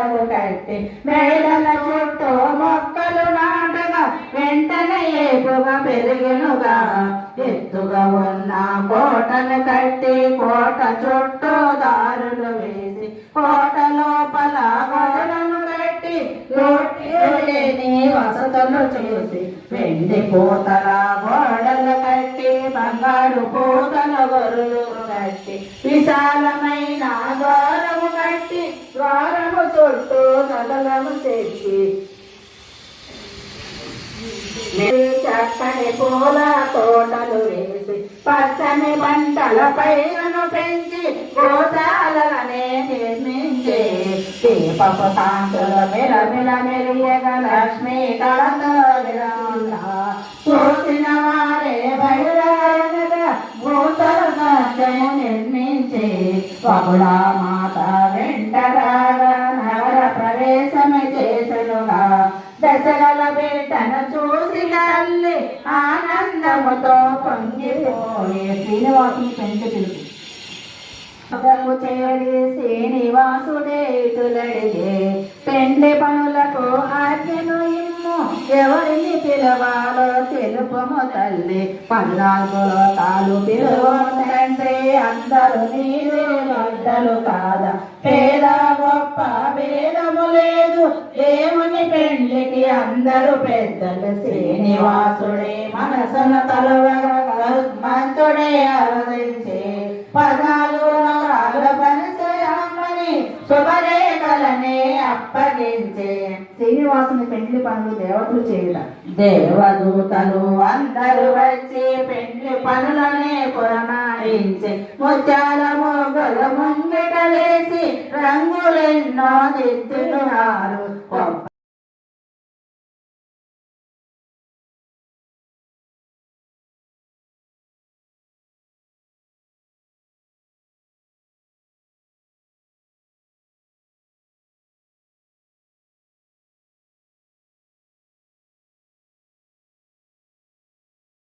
తోరణము కట్టి మేడల చుట్టూ మొక్కలు నాటగా వెంటనే ఏపుగా పెరిగినుగా. ఎత్తుగా ఉన్న కోటను కట్టి కోట చుట్టూ దారులు వేసి కోట లోపల గోడలను కట్టి లేని వసతులు చేసి వెండి పూతల గోడలు కట్టి బంగారు పూతల గొర్రెలు కట్టి విశాలమైన ద్వారము కట్టి ద్వారము చుట్టూ సదలము తెచ్చి చక్కని పూల తోటలు వేసి పచ్చని పంటల పైరును పెంచి గోశాలనే నిర్మించి దీపపు కాంతుల మిలమిల మెరియగ లక్ష్మీ కళతో చూసిన వారే బయలుగా భూతల సత్యము నిర్మించి బహుళా మాత వెంటరాగా నగర ప్రవేశమే చేసలుగా. దశగల బిడ్డను చూసి తల్లి ఆనందముతో పొంగిపోయే శ్రీనివాసుని పెంచి పిలుపు చేరి శ్రీనివాసుడేటులడిగే పెండ్లి పనులకు ఆజ్ఞను ఇమ్ము ఎవరిని పిలవాలో తెలుపము తల్లి. 14 లోకాలు పిలువము తండ్రి అందరూ నీవే బిడ్డలు కాదా. పేద గొప్ప భేదము లేదు దేవుని పెండ్లికి అందరూ పెద్దలు. శ్రీనివాసుడే మనసును తలవగా మంతుడే ఆరాధించే 14 లోకాల పరిచయమని శుభరేఖలనే అప్పగించే. శ్రీనివాసుని పెండ్లి పనులు దేవతలు చేయట దేవదూతలు అందరూ వచ్చి పెండ్లి పనులనే పురమాయించి ముత్యాల మొగ్గల ముంగిటలేసి రంగులెన్నో దిద్దులు గొప్ప